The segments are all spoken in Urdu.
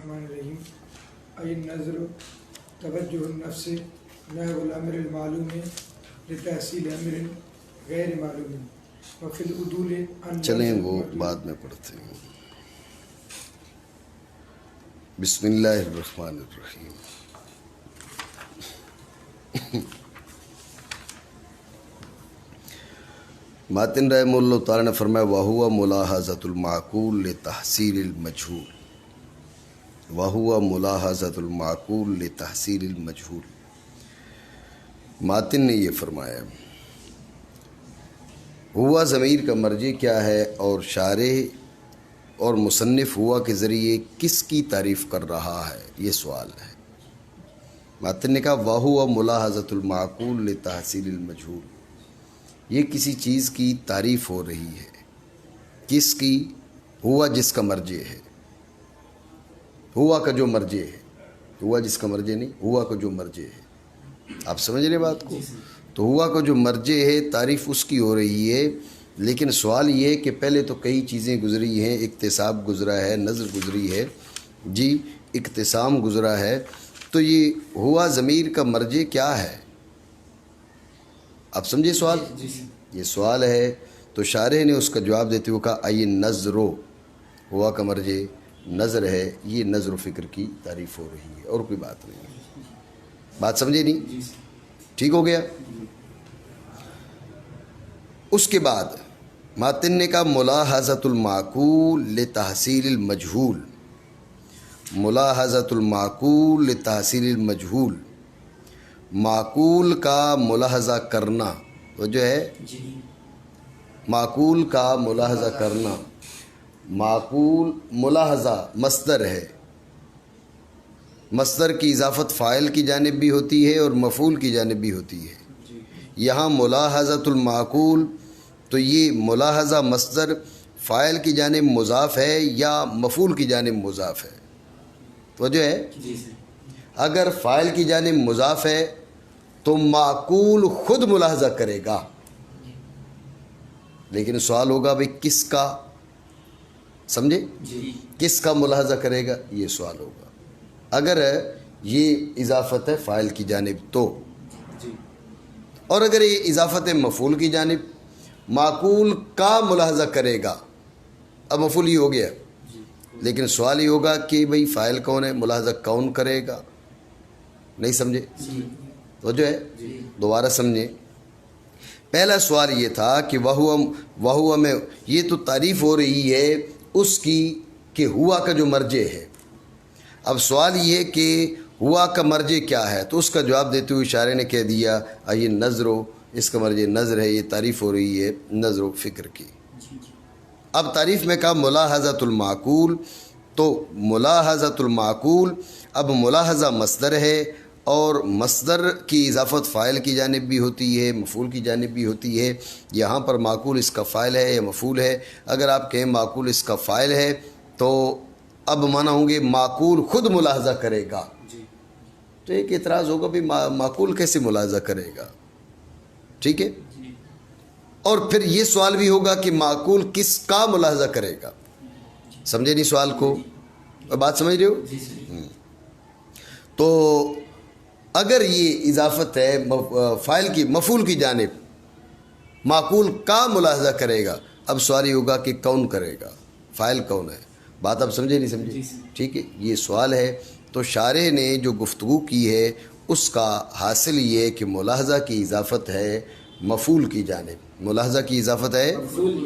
الرحمن الرحیم ای النظر توجہ النفس نحو الامر المعلوم لتحصیل امر غیر معلوم وفی العدول عن چلیں وہ بعد میں پڑھتے ہیں. بسم اللہ الرحمن الرحیم. ماتن رحمہ اللہ تعالیٰ نے فرمایا وَهُوَ مُلَاحَظَةُ الْمَعْقُولِ لِتَحْصِيلِ الْمَجْهُولِ. وَهُوَ مُلَاحَظَةُ الْمَعْقُولِ لِتَحْصِيلِ الْمَجْهُولِ. ماتن نے یہ فرمایا ہوا ضمیر کا مرجع کیا ہے اور شارح اور مصنف ہوا کے ذریعے کس کی تعریف کر رہا ہے، یہ سوال ہے. ماتن نے کہا وَهُوَ مُلَاحَظَةُ الْمَعْقُولِ لِتَحْصِيلِ الْمَجْهُولِ. یہ کسی چیز کی تعریف ہو رہی ہے. کس کی؟ ہوا جس کا مرجع ہے، ہوا کا جو مرجع ہے. ہوا جس کا مرجع نہیں، ہوا کا جو مرجع ہے. آپ سمجھ رہے بات کو؟ تو ہوا کا جو مرجع ہے تعریف اس کی ہو رہی ہے. لیکن سوال یہ ہے کہ پہلے تو کئی چیزیں گزری ہیں، اکتساب گزرا ہے، نظر گزری ہے، جی اکتسام گزرا ہے. تو یہ ہوا ضمیر کا مرجع کیا ہے؟ آپ سمجھے سوال؟ یہ سوال ہے. تو شارح نے اس کا جواب دیتے ہوئے کہا ای نظرو، ہوا کا مرجع نظر ہے. یہ نظر و فکر کی تعریف ہو رہی ہے اور کوئی بات نہیں. بات سمجھے نہیں؟ ٹھیک ہو گیا. اس کے بعد ماتن نے کہا ملاحظۃ المعقول لتحصیل المجہول. ملاحظۃ المعقول لتحصیل المجہول، معقول کا ملاحظہ کرنا. وہ جو ہے معقول کا ملاحظہ کرنا. معقول ملاحظہ مصدر ہے. مصدر کی اضافت فاعل کی جانب بھی ہوتی ہے اور مفعول کی جانب بھی ہوتی ہے. یہاں ملاحظۃ المعقول، تو یہ ملاحظہ مصدر فاعل کی جانب مضاف ہے یا مفعول کی جانب مضاف ہے؟ تو جو ہے اگر فاعل کی جانب مضاف ہے تو معقول خود ملاحظہ کرے گا. لیکن سوال ہوگا بھئی کس کا؟ سمجھے؟ کس کا ملاحظہ کرے گا، یہ سوال ہوگا. اگر یہ اضافت ہے فاعل کی جانب تو، اور اگر یہ اضافت ہے مفعول کی جانب، معقول کا ملاحظہ کرے گا. اب مفعول ہی ہو گیا، لیکن سوال ہی ہوگا کہ بھئی فاعل کون ہے، ملاحظہ کون کرے گا. نہیں سمجھے؟ تو جو ہے دوبارہ سمجھیں. پہلا سوال یہ تھا کہ وہوا میں یہ تو تعریف ہو رہی ہے اس کی کہ ہوا کا جو مرجع ہے. اب سوال یہ کہ ہوا کا مرجع کیا ہے، تو اس کا جواب دیتے ہوئے اشارے نے کہہ دیا یہ نظرو، اس کا مرجع نظر ہے. یہ تعریف ہو رہی ہے نظر و فکر کی. اب تعریف میں کہا ملاحظۃ المعقول، تو ملاحظۃ المعقول، اب ملاحظہ مصدر ہے اور مصدر کی اضافت فاعل کی جانب بھی ہوتی ہے، مفعول کی جانب بھی ہوتی ہے. یہاں پر معقول اس کا فاعل ہے یا مفعول ہے؟ اگر آپ کہیں معقول اس کا فاعل ہے تو اب مانا ہوں گے معقول خود ملاحظہ کرے گا. تو ایک اعتراض ہوگا بھی معقول کیسے ملاحظہ کرے گا؟ ٹھیک ہے. اور پھر یہ سوال بھی ہوگا کہ معقول کس کا ملاحظہ کرے گا. سمجھے نہیں سوال کو؟ بات سمجھ رہے ہو؟ تو اگر یہ اضافت ہے فاعل کی مفعول کی جانب، معقول کا ملاحظہ کرے گا. اب سوال یہ ہوگا کہ کون کرے گا، فاعل کون ہے. بات اب سمجھے نہیں سمجھے؟ ٹھیک ہے. یہ سوال ہے. تو شارح نے جو گفتگو کی ہے اس کا حاصل یہ ہے کہ ملاحظہ کی اضافت ہے مفعول کی جانب. ملاحظہ کی اضافت ہے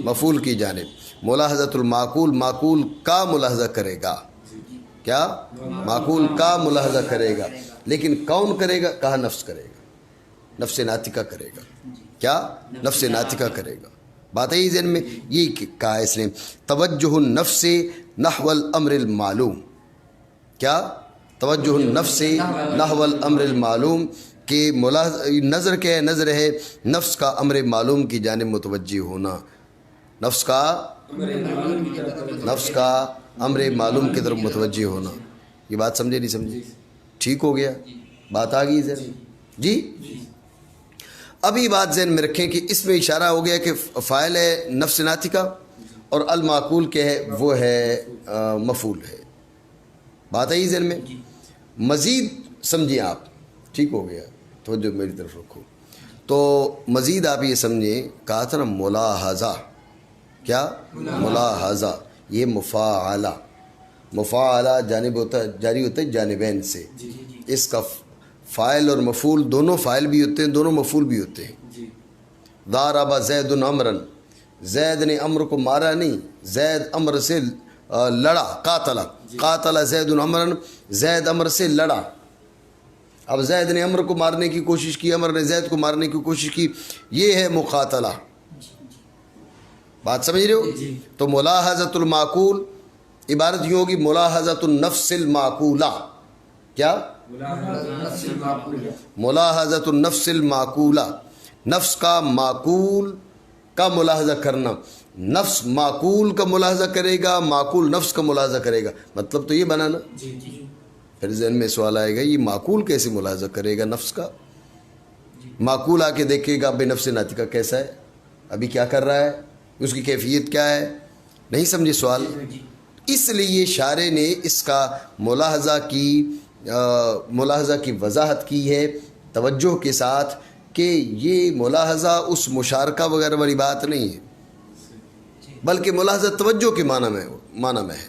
مفعول کی جانب. ملاحظۃ المعقول، معقول کا ملاحظہ کرے گا. کیا؟ معقول کا ملاحظہ کرے گا. لیکن کون کرے گا؟ کہا نفس کرے گا، نفس ناطقہ کرے گا. کیا؟ نفس ناطقہ کرے گا. بات ہے ذہن میں. یہ کہا اس نے توجہ النفس نحو الامر المعلوم. کیا؟ توجہ النفس نحو الامر المعلوم، کہ نظر کیا ہے؟ نظر ہے نفس کا امر معلوم کی جانب متوجہ ہونا. نفس کا امر معلوم کی طرف متوجہ ہونا. یہ بات سمجھے نہیں سمجھے؟ ٹھیک ہو گیا. بات آ گئی ذہن میں؟ جی. ابھی بات ذہن میں رکھیں کہ اس میں اشارہ ہو گیا کہ فاعل ہے نفس ناطقہ اور المعقول کیا ہے؟ وہ ہے مفعول ہے. بات ہے ذہن میں. مزید سمجھیں آپ, ٹھیک ہو گیا, توجہ میری طرف رکھو. تو مزید آپ یہ سمجھیں, کہا تھا نا ملاحظہ, کیا ملاحظہ, یہ مفاعلہ, مفاعلہ جانب ہوتا ہے, جاری ہوتا ہے جانبین سے. اس کا فاعل اور مفعول دونوں فاعل بھی ہوتے ہیں, دونوں مفعول بھی ہوتے ہیں. ضرب زید عمرا, زید نے امر کو مارا نہیں, زید امر سے لڑا. قاتل زید عمرا, زید امر سے لڑا. اب زید نے امر کو مارنے کی کوشش کی, امر نے زید کو مارنے کی کوشش کی, یہ ہے مقاتلہ. بات سمجھ رہے ہو؟ تو ملاحظۃ المعقول عبارت یوں ہوگی ملاحظۃ النفس المعقولہ. کیا؟ ملاحظۃ النفس المعقولہ, نفس کا معقول کا ملاحظہ کرنا. نفس معقول کا ملاحظہ کرے گا, معقول نفس کا ملاحظہ کرے گا. مطلب تو یہ بنا نا. پھر ذہن میں سوال آئے گا, یہ معقول کیسے ملاحظہ کرے گا نفس کا؟ معقول آ کے دیکھے گا بے نفس ناطقہ کیسا ہے, ابھی کیا کر رہا ہے, اس کی کیفیت کیا ہے. نہیں سمجھے سوال؟ اس لیے شارع نے اس کا ملاحظہ کی وضاحت کی ہے توجہ کے ساتھ کہ یہ ملاحظہ اس مشارکہ وغیرہ والی بات نہیں ہے, بلکہ ملاحظہ توجہ کے معنی میں ہے.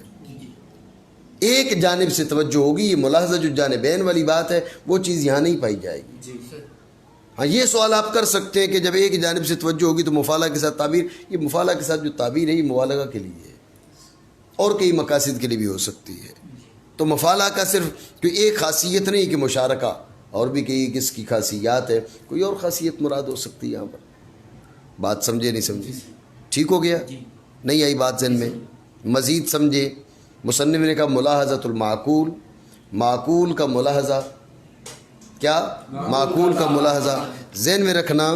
ایک جانب سے توجہ ہوگی, یہ ملاحظہ جو جانبین والی بات ہے وہ چیز یہاں نہیں پائی جائے گی. ہاں یہ سوال آپ کر سکتے ہیں کہ جب ایک جانب سے توجہ ہوگی تو مفعلہ کے ساتھ تعبیر, یہ مفعلہ کے ساتھ جو تعبیر ہے یہ مبالغہ کے لیے ہے اور کئی مقاصد کے لیے بھی ہو سکتی ہے. تو مفعلہ کا صرف کوئی ایک خاصیت نہیں کہ مشارکہ, اور بھی کئی کس کی خاصیات ہے, کوئی اور خاصیت مراد ہو سکتی ہے یہاں پر. بات سمجھے نہیں سمجھے؟ ٹھیک ہو گیا؟ نہیں آئی بات ذہن میں؟ مزید سمجھے. مصنف نے کہا ملاحظۃ المعقول, معقول کا ملاحظہ. کیا؟ معقول کا ملاحظہ. ذہن میں رکھنا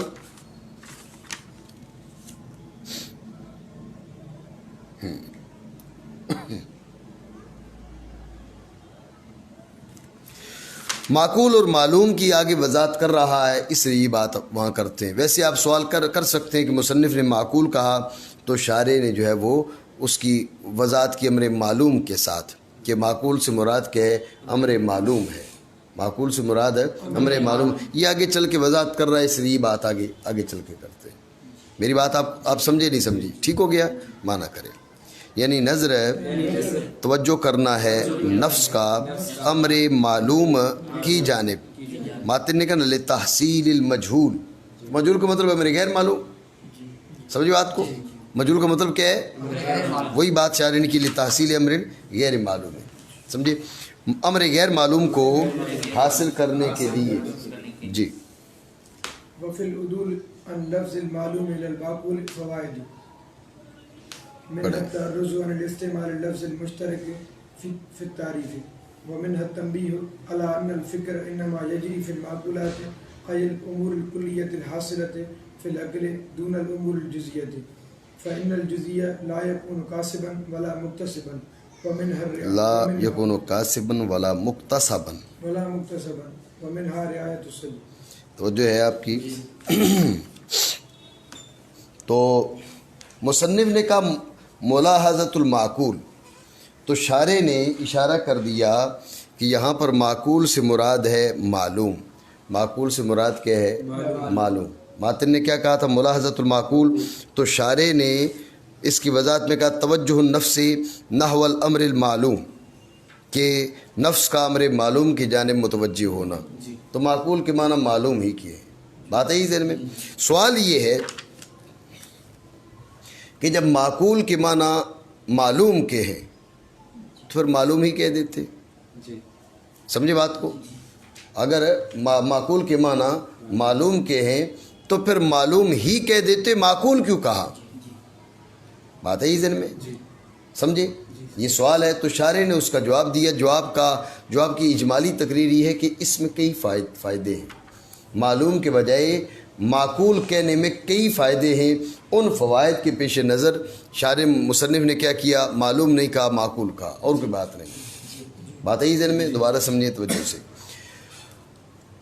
معقول اور معلوم کی آگے وضاحت کر رہا ہے, اس لیے یہ بات وہاں کرتے ہیں. ویسے آپ سوال کر سکتے ہیں کہ مصنف نے معقول کہا تو شارع نے جو ہے وہ اس کی وضاحت کی امر معلوم کے ساتھ, کہ معقول سے مراد کیا ہے, امر معلوم ہے. معقول سے مراد ہے امر معلوم. یہ آگے چل کے وضاحت کر رہا ہے, اس لیے یہ بات آگے چل کے کرتے ہیں. میری بات آپ سمجھے نہیں سمجھی؟ ٹھیک ہو گیا؟ مانا کرے یعنی نظر توجہ کرنا ہے نفس کا امر معلوم کی جانب. ماتن نے کہا لتحصیل المجہول, مجہول کا مطلب ہے میرے غیر معلوم. سمجھے بات کو؟ مجہول کا مطلب کیا ہے؟ وہی بات شارع نے کی, لتحصیل امر غیر معلوم ہے. سمجھے؟ امر غیر معلوم کو حاصل کرنے کے لیے. جی. وفي العدول عن لفظ المعلوم الى المعقول فوائد منها التعرض عن الاستعمال اللفظ المشترك في التعريف ومنها التنبيه على ان الفكر انما يجري في المعقولات اي الامور الكليه الحاصله في العقل دون الامور الجزئيه فان الجزئيه لا يكون كاسبا ولا مكتسبا لا يكون كاسبا ولا مكتسبا ومنها رعاية الصدق. تو جو ہے آپ کی تو مصنف نے کہا ملاحظۃ المعقول, تو شارع نے اشارہ کر دیا کہ یہاں پر معقول سے مراد ہے معلوم. معقول سے مراد کیا ہے؟ معلوم. ماتن نے کیا کہا تھا؟ ملاحظۃ المعقول. تو شارع نے اس کی وضاحت میں کہا توجہ النفس نحو الامر المعلوم, کہ نفس کا امر معلوم کی جانب متوجہ ہونا. تو معقول کے معنی معلوم ہی کیے. بات ہے ذہن میں. سوال یہ ہے کہ جب معقول کے معنی معلوم کے ہیں تو پھر معلوم ہی کہہ دیتے. سمجھے بات کو؟ اگر معقول کے معنی معلوم کے ہیں تو پھر معلوم ہی کہہ دیتے, معقول کیوں کہا؟ بات ہے ذہن میں. سمجھے؟ یہ سوال ہے. تو شارع نے اس کا جواب دیا. جواب کی اجمالی تقریر یہ ہے کہ اس میں کئی فائدے ہیں. معلوم کے بجائے معقول کہنے میں کئی فائدے ہیں. ان فوائد کے پیش نظر شارع مصنف نے کیا کیا؟ معلوم نہیں کہا, معقول کہا, اور کوئی بات نہیں. بات ہے ذہن میں. دوبارہ سمجھیں توجہ سے.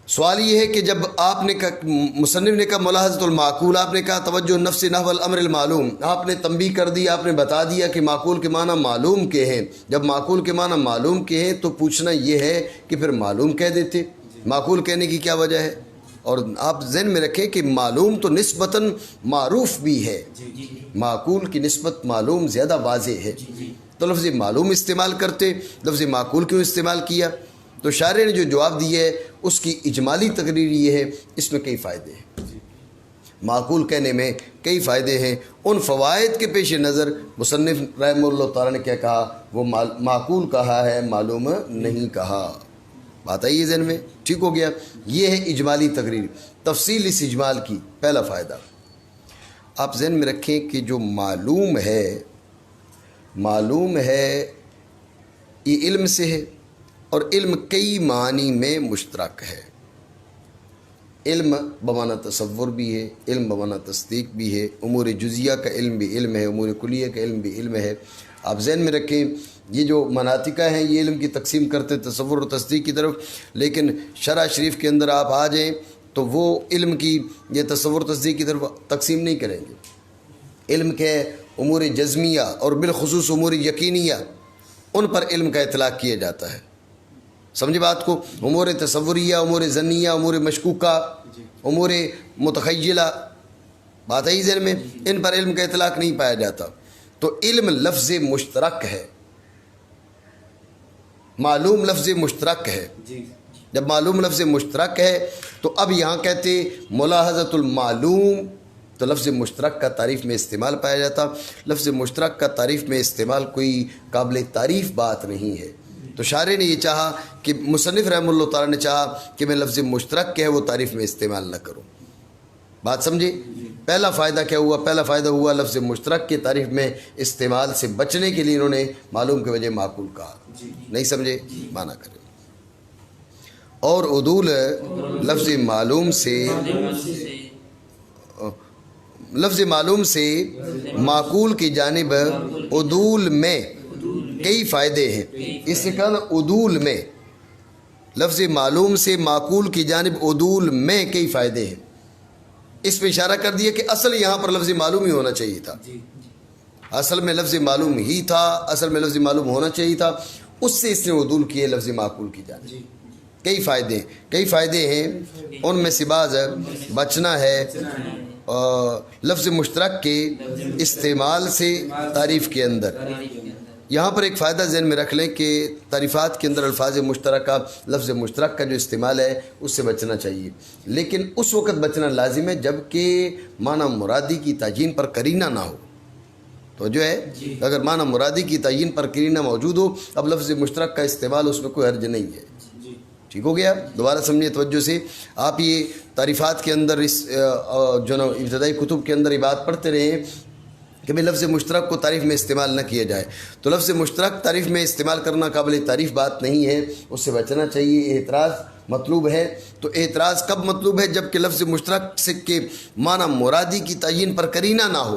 سوال یہ ہے کہ جب آپ نے کہا، مصنف نے کہا ملاحظۃ المعقول، آپ نے کہا توجہ نفس نحو الامر المعلوم، آپ نے تنبیہ کر دی، آپ نے بتا دیا کہ معقول کے معنی معلوم کے ہیں۔ جب معقول کے معنی معلوم کے ہیں تو پوچھنا یہ ہے کہ پھر معلوم کہہ دیتے، معقول کہنے کی کیا وجہ ہے؟ اور آپ ذہن میں رکھیں کہ معلوم تو نسبتاً معروف بھی ہے، معقول کی نسبت معلوم زیادہ واضح ہے، تو لفظ معلوم استعمال کرتے، لفظ معقول کیوں استعمال کیا؟ تو شارح نے جو جواب دیا ہے اس کی اجمالی تقریر یہ ہے، اس میں کئی فائدے ہیں، معقول کہنے میں کئی فائدے ہیں۔ ان فوائد کے پیش نظر مصنف رحمہ اللہ تعالیٰ نے کیا کہا؟ وہ معقول کہا ہے، معلوم نہیں کہا۔ بات آئی ہے ذہن میں؟ ٹھیک ہو گیا؟ یہ ہے اجمالی تقریر۔ تفصیل اس اجمال کی، پہلا فائدہ آپ ذہن میں رکھیں کہ جو معلوم ہے یہ علم سے ہے، اور علم کئی معنی میں مشترک ہے۔ علم بمعنی تصور بھی ہے، علم بمعنی تصدیق بھی ہے، امور جزیہ کا علم بھی علم ہے، امور کلیہ کا علم بھی علم ہے۔ آپ ذہن میں رکھیں یہ جو مناطقہ ہیں یہ علم کی تقسیم کرتے تصور و تصدیق کی طرف، لیکن شرع شریف کے اندر آپ آ جائیں تو وہ علم کی یہ تصور و تصدیق کی طرف تقسیم نہیں کریں گے۔ علم کے امور جزمیہ اور بالخصوص امور یقینیہ ان پر علم کا اطلاق کیا جاتا ہے، سمجھے بات کو؟ امور تصوریہ، امور ظنیہ، امور مشکوکہ، امور متخیلہ، بات آئی ذہن میں؟ ان پر علم کا اطلاق نہیں پایا جاتا۔ تو علم لفظ مشترک ہے، معلوم لفظ مشترک ہے۔ جب معلوم لفظ مشترک ہے تو اب یہاں کہتے ملاحظۃ المعلوم، تو لفظ مشترک کا تعریف میں استعمال پایا جاتا۔ لفظ مشترک کا تعریف میں استعمال کوئی قابل تعریف بات نہیں ہے۔ تو شارح نے یہ چاہا کہ مصنف رحمہ اللہ تعالیٰ نے چاہا کہ میں لفظ مشترک کے ہے وہ تعریف میں استعمال نہ کروں۔ بات سمجھے؟ پہلا فائدہ کیا ہوا؟ پہلا فائدہ ہوا لفظ مشترک کے تعریف میں استعمال سے بچنے کے لیے انہوں نے معلوم کی وجہ معقول کہا۔ نہیں سمجھے؟ معنی کریں۔ اور عدول لفظ معلوم سے معقول کی جانب عدول میں کئی فائدے ہیں۔ اس سے کہا نا عدول میں، لفظ معلوم سے معقول کی جانب عدول میں کئی فائدے ہیں۔ اس پہ اشارہ کر دیا کہ اصل یہاں پر لفظ معلوم ہی ہونا چاہیے تھا، اصل میں لفظ معلوم ہی تھا، اصل میں لفظ معلوم ہونا چاہیے تھا، اس سے اس نے عدول کیے لفظ معقول کی جانب۔ کئی فائدے ہیں، ان میں سے بعض بچنا ہے لفظ مشترک کے استعمال سے تعریف کے اندر۔ یہاں پر ایک فائدہ ذہن میں رکھ لیں کہ تعریفات کے اندر الفاظ مشترکہ، لفظ مشترک کا جو استعمال ہے اس سے بچنا چاہیے، لیکن اس وقت بچنا لازم ہے جب کہ معنی مرادی کی تعیین پر قرینہ نہ ہو۔ تو جو ہے اگر معنی مرادی کی تعیین پر قرینہ موجود ہو، اب لفظ مشترک کا استعمال اس میں کوئی حرج نہیں ہے۔ ٹھیک ہو گیا؟ دوبارہ سمجھیے توجہ سے، آپ یہ تعریفات کے اندر اس جو نا ابتدائی کتب کے اندر یہ بات پڑھتے رہے کہ بھئی لفظ مشترک کو تعریف میں استعمال نہ کیا جائے، تو لفظ مشترک تعریف میں استعمال کرنا قابل تعریف بات نہیں ہے، اس سے بچنا چاہیے۔ اعتراض مطلوب ہے، تو اعتراض کب مطلوب ہے؟ جب کہ لفظ مشترک سے کے معنی مرادی کی تعیین پر قرینہ نہ ہو۔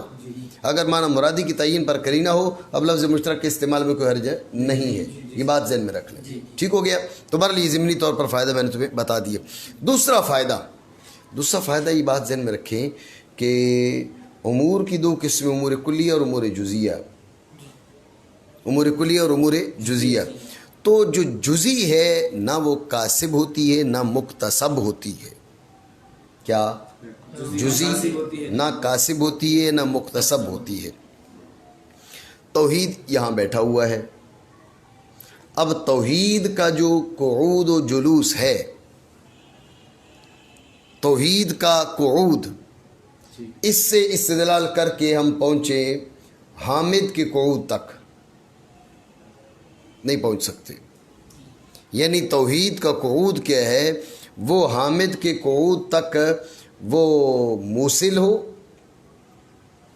اگر معنی مرادی کی تعیین پر قرینہ ہو، اب لفظ مشترک کے استعمال میں کوئی حرج نہیں ہے، یہ بات ذہن میں رکھ لیں۔ ٹھیک ہو گیا؟ تو بہرحال یہ ضمنی طور پر فائدہ میں نے تمہیں بتا دیا۔ دوسرا فائدہ یہ بات ذہن میں رکھیں کہ امور کی دو قسمیں، امور کلیہ اور امور جزیہ۔ امور کلیہ اور امور جزیہ، تو جو جزی ہے نہ وہ کاسب ہوتی ہے نہ مکتسب ہوتی ہے۔ کیا؟ جزی نہ کاسب ہوتی ہے نہ مکتسب ہوتی ہے۔ توحید یہاں بیٹھا ہوا ہے، اب توحید کا جو قعود و جلوس ہے، توحید کا قعود، اس سے استدلال کر کے ہم پہنچے حامد کے قعود تک نہیں پہنچ سکتے۔ یعنی توحید کا قعود کیا ہے؟ وہ حامد کے قعود تک وہ موصل ہو،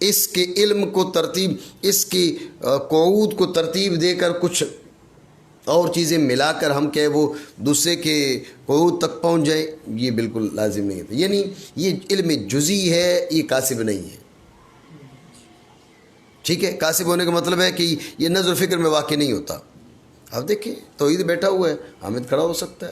اس کے علم کو ترتیب، اس کی قعود کو ترتیب دے کر کچھ اور چیزیں ملا کر ہم کہ وہ دوسرے کے قعود تک پہنچ جائیں، یہ بالکل لازم نہیں ہے۔ یعنی یہ علم جزی ہے، یہ کاسب نہیں ہے۔ ٹھیک ہے؟ کاسب ہونے کا مطلب ہے کہ یہ نظر و فکر میں واقع نہیں ہوتا۔ اب دیکھیں توحید بیٹھا ہوا ہے، حامد کھڑا ہو سکتا ہے،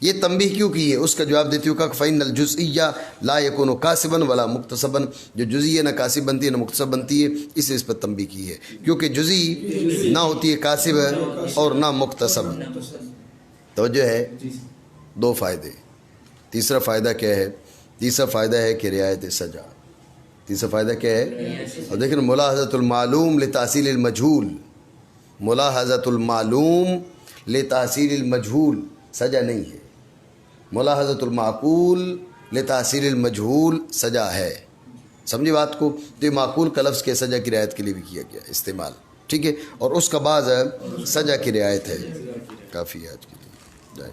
یہ تنبیہ کیوں کی ہے اس کا جواب دیتی ہوں کہ فَإِنَّ الْجُزْئِيَّ لَا يَكُونُ كَاسِبًا وَلَا مُكْتَسَبًا، جو جزئیہ نہ کاسب بنتی ہے نہ مکتسب بنتی ہے، اس لیے اس پر تنبیہ کی ہے، کیونکہ جزئی نہ ہوتی ہے کاسب اور نہ مکتسب۔ توجہ ہے؟ دو فائدے۔ تیسرا فائدہ کیا ہے؟ تیسرا فائدہ ہے کہ رعایت سجا۔ تیسرا فائدہ کیا ہے؟ اور دیکھیں ملاحظۃ المعلوم لتحصیل المجہول، ملاحظۃ المعلوم لتحصیل المجہول سجا نہیں ہے، ملاحظۃ المعقول لتحصیل المجہول سجا ہے۔ سمجھے بات کو؟ تو یہ معقول کا لفظ کے سجا کی رعایت کے لیے بھی کیا گیا استعمال، ٹھیک ہے، اور اس کا بعض سجا کی رعایت ہے۔ کافی ہے آج کے لیے، جائے۔